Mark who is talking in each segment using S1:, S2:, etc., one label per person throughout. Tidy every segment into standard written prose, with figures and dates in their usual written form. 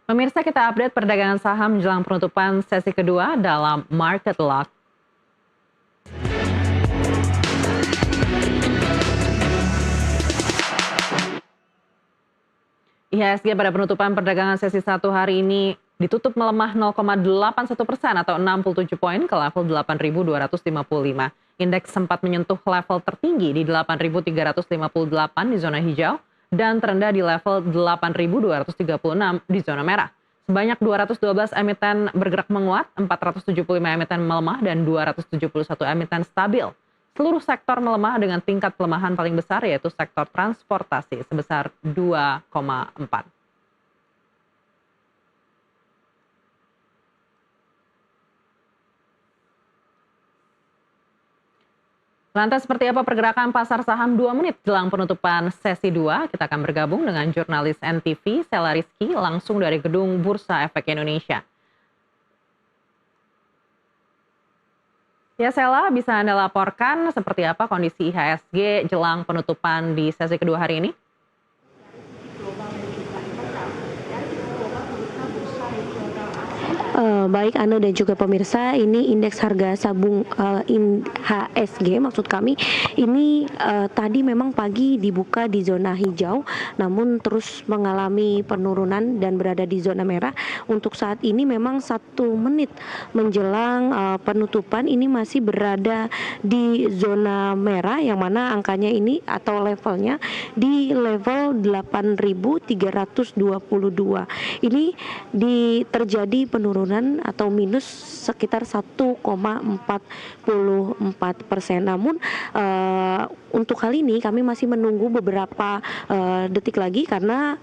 S1: Pemirsa, kita update perdagangan saham jelang penutupan sesi kedua dalam Market Lock. IHSG pada penutupan perdagangan sesi 1 hari ini ditutup melemah 0,81% atau 67 poin ke level 8.255. Indeks sempat menyentuh level tertinggi di 8.358 di zona hijau dan terendah di level 8.236 di zona merah. Sebanyak 212 emiten bergerak menguat, 475 emiten melemah, dan 271 emiten stabil. Seluruh sektor melemah dengan tingkat pelemahan paling besar yaitu sektor transportasi sebesar 2,4. Lantas seperti apa pergerakan pasar saham 2 menit jelang penutupan sesi 2? Kita akan bergabung dengan jurnalis NTV Sela Rizky langsung dari Gedung Bursa Efek Indonesia. Ya Sela, bisa Anda laporkan seperti apa kondisi IHSG jelang penutupan di sesi kedua hari ini?
S2: Baik Anda dan juga pemirsa, ini indeks harga sabung IHSG maksud kami ini tadi memang pagi dibuka di zona hijau, namun terus mengalami penurunan dan berada di zona merah. Untuk saat ini memang 1 menit menjelang penutupan ini masih berada di zona merah, yang mana angkanya ini atau levelnya di level 8.322. Ini terjadi penurunan atau minus sekitar 1,44%. Namun untuk hal ini kami masih menunggu beberapa detik lagi karena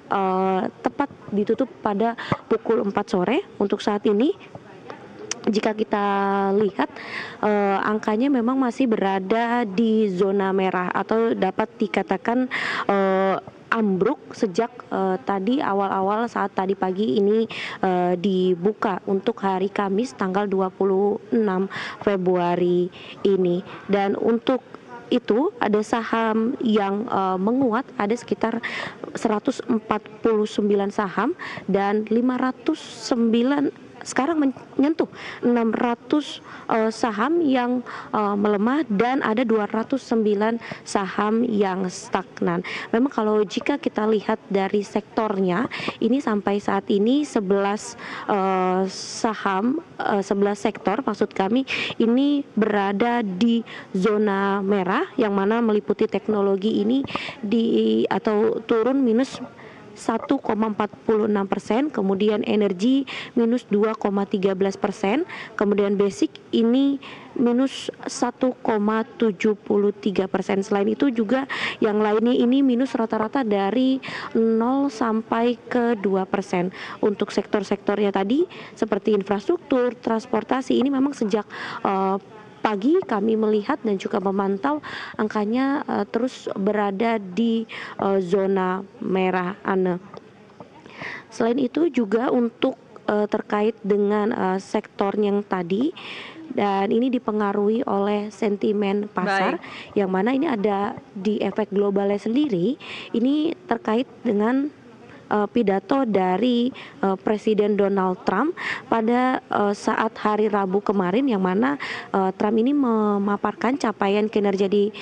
S2: tepat ditutup pada pukul 4 sore. Untuk saat ini jika kita lihat angkanya memang masih berada di zona merah atau dapat dikatakan ambruk sejak tadi awal-awal saat tadi pagi ini dibuka untuk hari Kamis tanggal 26 Februari ini. Dan untuk itu ada saham yang menguat, ada sekitar 149 saham dan 509 sekarang menyentuh 600 saham yang melemah dan ada 209 saham yang stagnan. Memang kalau jika kita lihat dari sektornya, ini sampai saat ini 11 saham, 11 sektor maksud kami ini berada di zona merah, yang mana meliputi teknologi ini atau turun minus 1,46%, kemudian energi minus 2,13%, kemudian basic ini minus 1,73%. Selain itu juga yang lainnya ini minus rata-rata dari 0 sampai ke 2%. Untuk sektor-sektornya tadi seperti infrastruktur, transportasi ini memang sejak pagi kami melihat dan juga memantau angkanya terus berada di zona merah, Anne. Selain itu juga untuk terkait dengan sektor yang tadi, dan ini dipengaruhi oleh sentimen pasar.
S1: Baik.
S2: Yang mana ini ada di efek globalnya sendiri, ini terkait dengan pidato dari Presiden Donald Trump pada saat hari Rabu kemarin, yang mana Trump ini memaparkan capaian kinerja di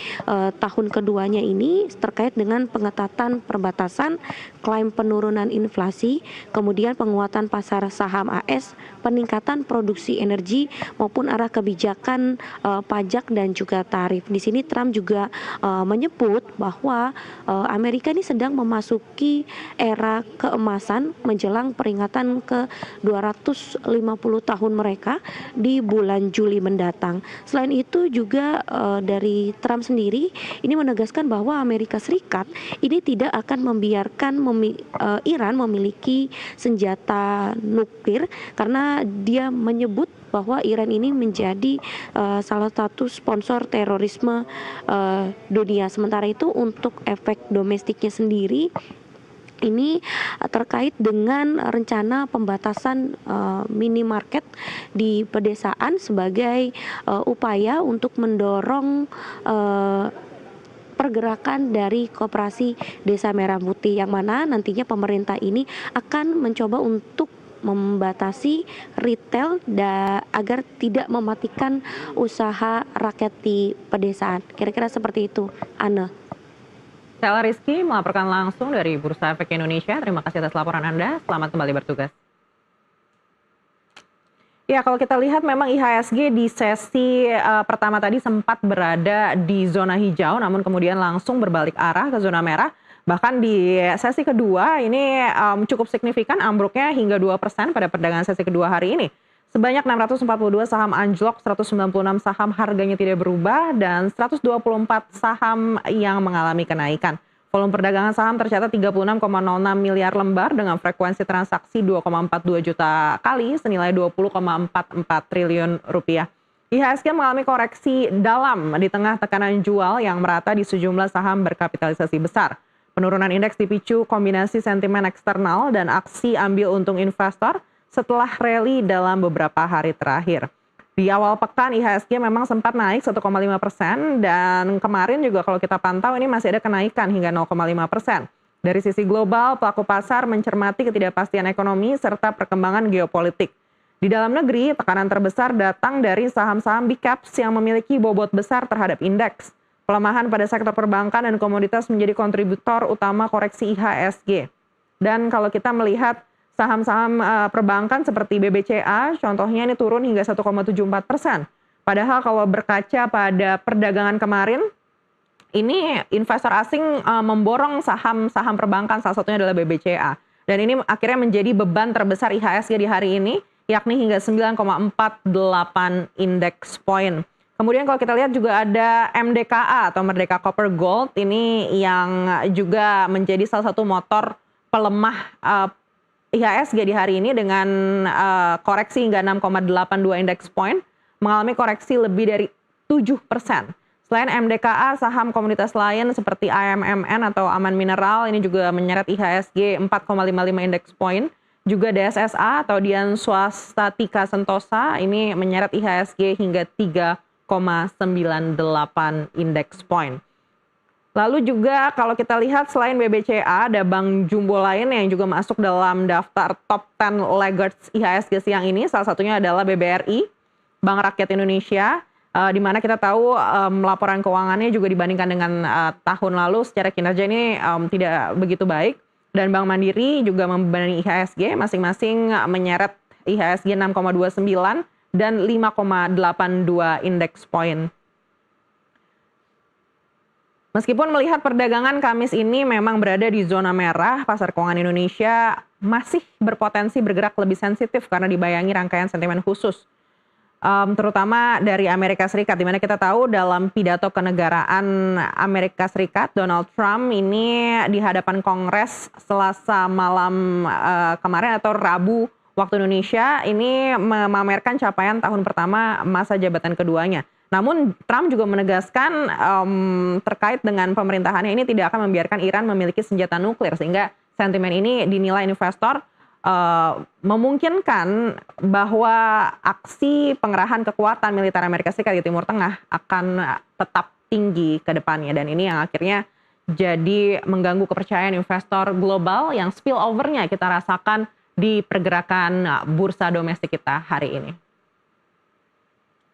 S2: tahun keduanya ini terkait dengan pengetatan perbatasan, klaim penurunan inflasi, kemudian penguatan pasar saham AS, peningkatan produksi energi maupun arah kebijakan pajak dan juga tarif. Di sini Trump juga menyebut bahwa Amerika ini sedang memasuki era keemasan menjelang peringatan ke 250 tahun mereka di bulan Juli mendatang. Selain itu juga dari Trump sendiri ini menegaskan bahwa Amerika Serikat ini tidak akan membiarkan Iran memiliki senjata nuklir, karena dia menyebut bahwa Iran ini menjadi salah satu sponsor terorisme dunia. Sementara itu untuk efek domestiknya sendiri ini terkait dengan rencana pembatasan minimarket di pedesaan sebagai upaya untuk mendorong pergerakan dari Koperasi Desa Merah Putih, yang mana nantinya pemerintah ini akan mencoba untuk membatasi retail agar tidak mematikan usaha rakyat di pedesaan. Kira-kira seperti itu, Anne.
S1: Stella Rizky melaporkan langsung dari Bursa Efek Indonesia. Terima kasih atas laporan Anda. Selamat kembali bertugas. Ya, kalau kita lihat memang IHSG di sesi pertama tadi sempat berada di zona hijau, namun kemudian langsung berbalik arah ke zona merah. Bahkan di sesi kedua ini cukup signifikan ambruknya hingga 2% pada perdagangan sesi kedua hari ini. Sebanyak 642 saham anjlok, 196 saham harganya tidak berubah, dan 124 saham yang mengalami kenaikan. Volume perdagangan saham tercatat 36,06 miliar lembar dengan frekuensi transaksi 2,42 juta kali senilai 20,44 triliun rupiah. IHSG mengalami koreksi dalam di tengah tekanan jual yang merata di sejumlah saham berkapitalisasi besar. Penurunan indeks dipicu kombinasi sentimen eksternal dan aksi ambil untung investor setelah rally dalam beberapa hari terakhir. Di awal pekan IHSG memang sempat naik 1,5% dan kemarin juga kalau kita pantau ini masih ada kenaikan hingga 0,5%. Dari sisi global, pelaku pasar mencermati ketidakpastian ekonomi serta perkembangan geopolitik. Di dalam negeri, tekanan terbesar datang dari saham-saham big caps yang memiliki bobot besar terhadap indeks. Pelemahan pada sektor perbankan dan komoditas menjadi kontributor utama koreksi IHSG. Dan kalau kita melihat saham-saham perbankan seperti BBCA, contohnya ini turun hingga 1,74%. Padahal kalau berkaca pada perdagangan kemarin, ini investor asing memborong saham-saham perbankan, salah satunya adalah BBCA. Dan ini akhirnya menjadi beban terbesar IHSG di hari ini, yakni hingga 9,48 index point. Kemudian kalau kita lihat juga ada MDKA atau Merdeka Copper Gold, ini yang juga menjadi salah satu motor pelemah IHSG di hari ini dengan koreksi hingga 6,82 index point, mengalami koreksi lebih dari 7%. Selain MDKA, saham komunitas lain seperti AMMN atau Aman Mineral ini juga menyeret IHSG 4,55 index point. Juga DSSA atau Dian Swastatika Sentosa ini menyeret IHSG hingga 3,98 index point. Lalu juga kalau kita lihat selain BBCA ada bank jumbo lain yang juga masuk dalam daftar top 10 laggards IHSG siang ini. Salah satunya adalah BBRI, Bank Rakyat Indonesia, di mana kita tahu laporan keuangannya juga dibandingkan dengan tahun lalu secara kinerja ini tidak begitu baik. Dan Bank Mandiri juga membebani IHSG, masing-masing menyeret IHSG 6,29 dan 5,82 index point. Meskipun melihat perdagangan Kamis ini memang berada di zona merah, pasar keuangan Indonesia masih berpotensi bergerak lebih sensitif karena dibayangi rangkaian sentimen khusus. Terutama dari Amerika Serikat, di mana kita tahu dalam pidato kenegaraan Amerika Serikat, Donald Trump ini di hadapan Kongres Selasa malam kemarin atau Rabu waktu Indonesia, ini memamerkan capaian tahun pertama masa jabatan keduanya. Namun Trump juga menegaskan terkait dengan pemerintahannya ini tidak akan membiarkan Iran memiliki senjata nuklir, sehingga sentimen ini dinilai investor memungkinkan bahwa aksi pengerahan kekuatan militer Amerika Serikat di Timur Tengah akan tetap tinggi ke depannya, dan ini yang akhirnya jadi mengganggu kepercayaan investor global yang spillover-nya kita rasakan di pergerakan bursa domestik kita hari ini.